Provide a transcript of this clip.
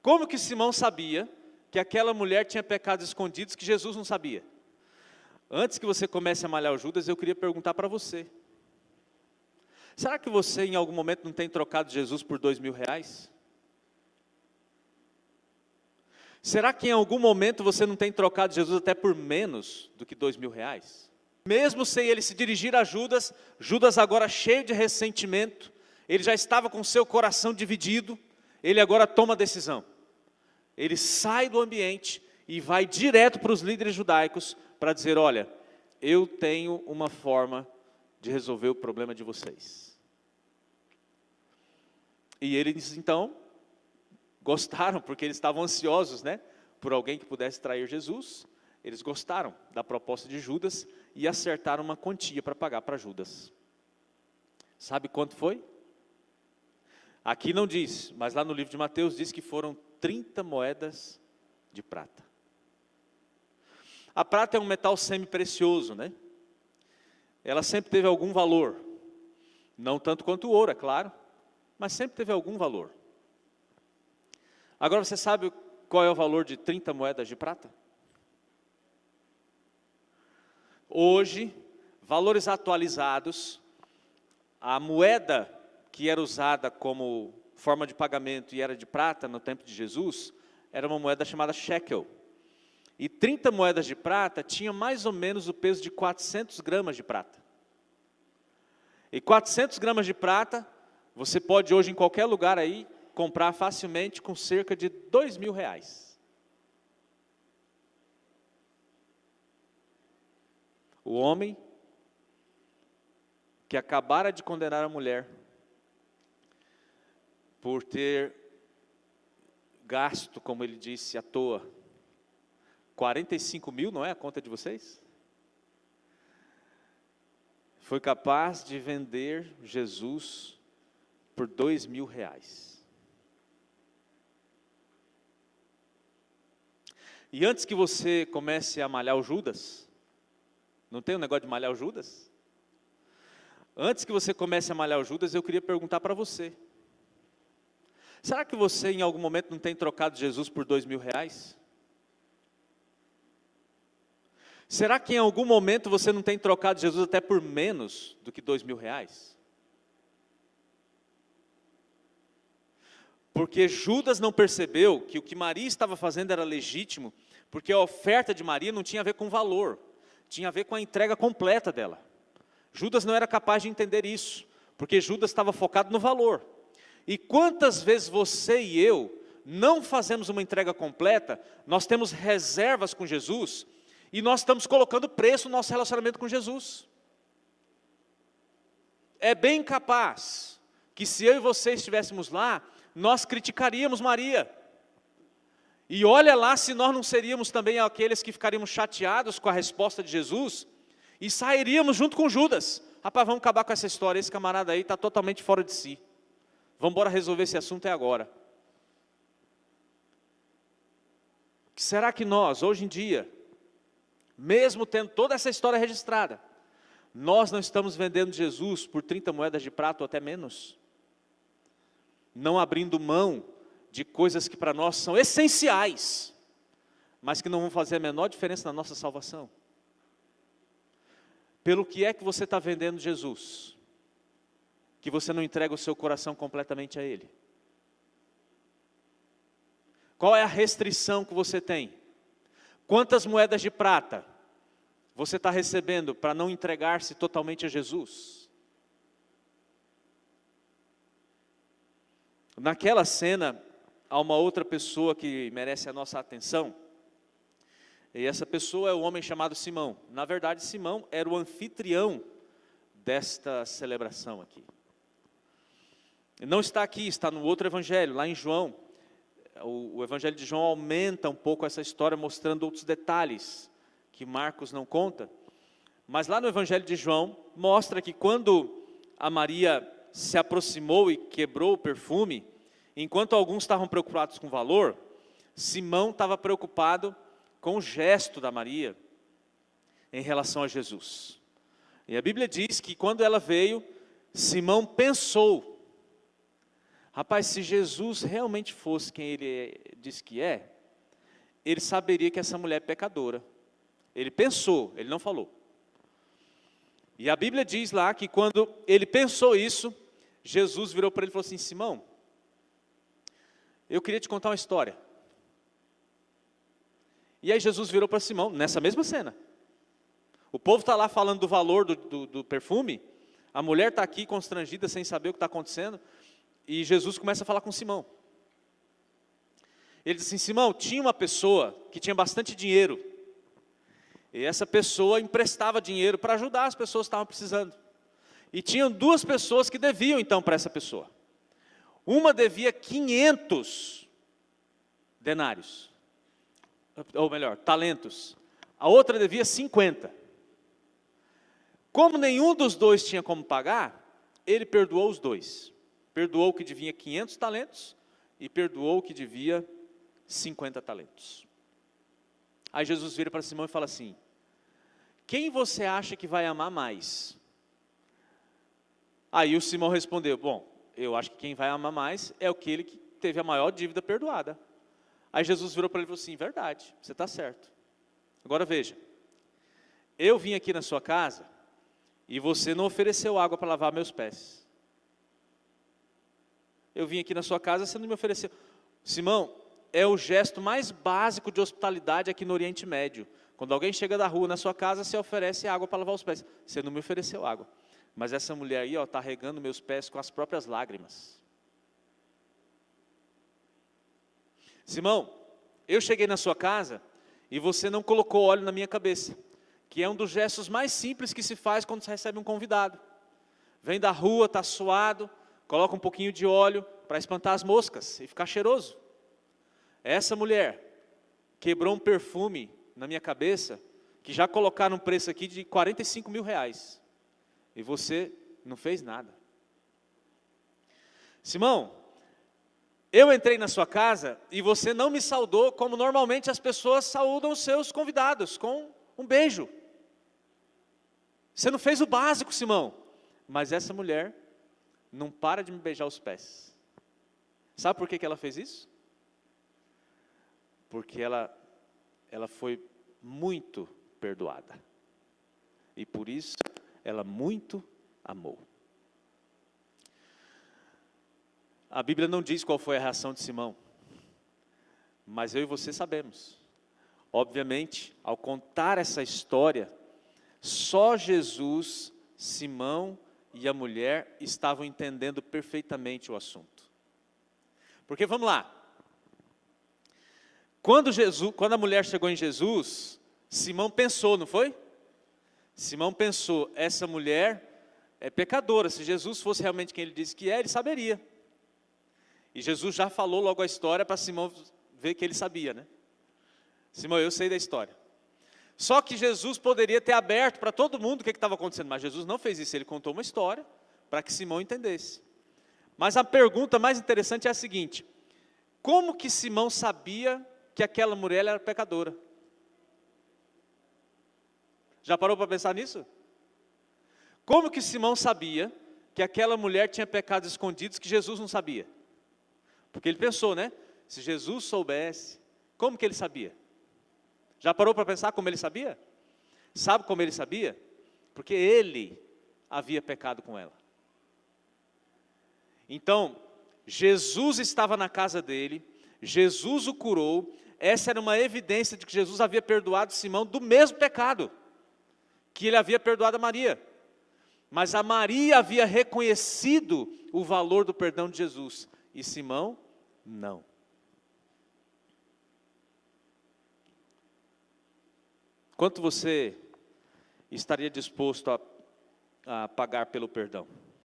Como que Simão sabia que aquela mulher tinha pecados escondidos que Jesus não sabia? Antes que você comece a malhar o Judas, eu queria perguntar para você. Será que você em algum momento não tem trocado Jesus por R$2.000? Será que em algum momento você não tem trocado Jesus até por menos do que R$2.000? Mesmo sem ele se dirigir a Judas, Judas agora cheio de ressentimento, ele já estava com seu coração dividido, ele agora toma a decisão. Ele sai do ambiente e vai direto para os líderes judaicos para dizer, olha, eu tenho uma forma de resolver o problema de vocês. E eles então gostaram, porque eles estavam ansiosos, né, por alguém que pudesse trair Jesus. Eles gostaram da proposta de Judas e acertaram uma quantia para pagar para Judas. Sabe quanto foi? Aqui não diz, mas lá no livro de Mateus diz que foram 30 moedas de prata. A prata é um metal semi-precioso, né? Ela sempre teve algum valor. Não tanto quanto o ouro, é claro, mas sempre teve algum valor. Agora você sabe qual é o valor de 30 moedas de prata? Hoje, valores atualizados, a moeda que era usada como forma de pagamento e era de prata no tempo de Jesus, era uma moeda chamada shekel. E 30 moedas de prata tinha mais ou menos o peso de 400 gramas de prata. E 400 gramas de prata, você pode hoje em qualquer lugar aí, comprar facilmente com cerca de R$2.000. O homem que acabara de condenar a mulher por ter gasto, como ele disse, à toa, 45 mil, não é a conta de vocês? Foi capaz de vender Jesus por R$2.000. E antes que você comece a malhar o Judas, não tem um negócio de malhar o Judas? Antes que você comece a malhar o Judas, eu queria perguntar para você. Será que você em algum momento não tem trocado Jesus por R$2.000? Será que em algum momento você não tem trocado Jesus até por menos do que R$2.000? Porque Judas não percebeu que o que Maria estava fazendo era legítimo, porque a oferta de Maria não tinha a ver com valor, tinha a ver com a entrega completa dela. Judas não era capaz de entender isso, porque Judas estava focado no valor. E quantas vezes você e eu não fazemos uma entrega completa, nós temos reservas com Jesus, e nós estamos colocando preço no nosso relacionamento com Jesus. É bem capaz que se eu e você estivéssemos lá, nós criticaríamos Maria. E olha lá se nós não seríamos também aqueles que ficaríamos chateados com a resposta de Jesus, e sairíamos junto com Judas. Rapaz, vamos acabar com essa história, esse camarada aí está totalmente fora de si. Vamos embora resolver esse assunto agora. Será que nós, hoje em dia, mesmo tendo toda essa história registrada, nós não estamos vendendo Jesus por 30 moedas de prata ou até menos? Não abrindo mão de coisas que para nós são essenciais, mas que não vão fazer a menor diferença na nossa salvação. Pelo que é que você está vendendo Jesus? Que você não entrega o seu coração completamente a Ele? Qual é a restrição que você tem? Quantas moedas de prata você está recebendo para não entregar-se totalmente a Jesus? Naquela cena, há uma outra pessoa que merece a nossa atenção, e essa pessoa é o homem chamado Simão. Na verdade, Simão era o anfitrião desta celebração aqui. Não está aqui, está no outro evangelho, lá em João. O evangelho de João aumenta um pouco essa história, mostrando outros detalhes que Marcos não conta. Mas lá no evangelho de João, mostra que quando a Maria se aproximou e quebrou o perfume, enquanto alguns estavam preocupados com o valor, Simão estava preocupado com o gesto da Maria em relação a Jesus. E a Bíblia diz que quando ela veio, Simão pensou, Rapaz, se Jesus realmente fosse quem ele diz que é, ele saberia que essa mulher é pecadora. Ele pensou, ele não falou. E a Bíblia diz lá que quando ele pensou isso, Jesus virou para ele e falou assim: Simão, eu queria te contar uma história. E aí Jesus virou para Simão, nessa mesma cena. O povo está lá falando do valor do perfume, a mulher está aqui constrangida, sem saber o que está acontecendo, e Jesus começa a falar com Simão. Ele diz assim: Simão, tinha uma pessoa que tinha bastante dinheiro, e essa pessoa emprestava dinheiro para ajudar as pessoas que estavam precisando. E tinham duas pessoas que deviam então para essa pessoa. Uma devia 500 denários, ou melhor, talentos. A outra devia 50. Como nenhum dos dois tinha como pagar, ele perdoou os dois. Perdoou o que devia 500 talentos e perdoou o que devia 50 talentos. Aí Jesus vira para Simão e fala assim: quem você acha que vai amar mais? Aí o Simão respondeu: bom, eu acho que quem vai amar mais é aquele que teve a maior dívida perdoada. Aí Jesus virou para ele e falou assim: verdade, você está certo. Agora veja, eu vim aqui na sua casa e você não ofereceu água para lavar meus pés. Eu vim aqui na sua casa, você não me ofereceu. Simão, é o gesto mais básico de hospitalidade aqui no Oriente Médio. Quando alguém chega da rua na sua casa, você oferece água para lavar os pés. Você não me ofereceu água. Mas essa mulher aí está regando meus pés com as próprias lágrimas. Simão, eu cheguei na sua casa e você não colocou óleo na minha cabeça, que é um dos gestos mais simples que se faz quando se recebe um convidado. Vem da rua, está suado, coloca um pouquinho de óleo para espantar as moscas e ficar cheiroso. Essa mulher quebrou um perfume na minha cabeça, que já colocaram um preço aqui de 45 mil reais. E você não fez nada. Simão, eu entrei na sua casa e você não me saudou como normalmente as pessoas saudam os seus convidados, com um beijo. Você não fez o básico, Simão. Mas essa mulher não para de me beijar os pés. Sabe por que ela fez isso? Porque ela foi muito perdoada. E por isso ela muito amou. A Bíblia não diz qual foi a reação de Simão, mas eu e você sabemos. Obviamente, ao contar essa história, só Jesus, Simão e a mulher estavam entendendo perfeitamente o assunto. Porque vamos lá, quando a mulher chegou em Jesus, Simão pensou, não foi? Simão pensou, essa mulher é pecadora, se Jesus fosse realmente quem ele disse que é, ele saberia. E Jesus já falou logo a história para Simão ver que ele sabia, né? Simão, eu sei da história. Só que Jesus poderia ter aberto para todo mundo o que estava acontecendo, mas Jesus não fez isso, ele contou uma história para que Simão entendesse. Mas a pergunta mais interessante é a seguinte: como que Simão sabia que aquela mulher era pecadora? Já parou para pensar nisso? Como que Simão sabia que aquela mulher tinha pecados escondidos que Jesus não sabia? Porque ele pensou, né? Se Jesus soubesse, como que ele sabia? Já parou para pensar como ele sabia? Sabe como ele sabia? Porque ele havia pecado com ela. Então, Jesus estava na casa dele, Jesus o curou, essa era uma evidência de que Jesus havia perdoado Simão do mesmo pecado que ele havia perdoado a Maria. Mas a Maria havia reconhecido o valor do perdão de Jesus, e Simão não. Quanto você estaria disposto a pagar pelo perdão?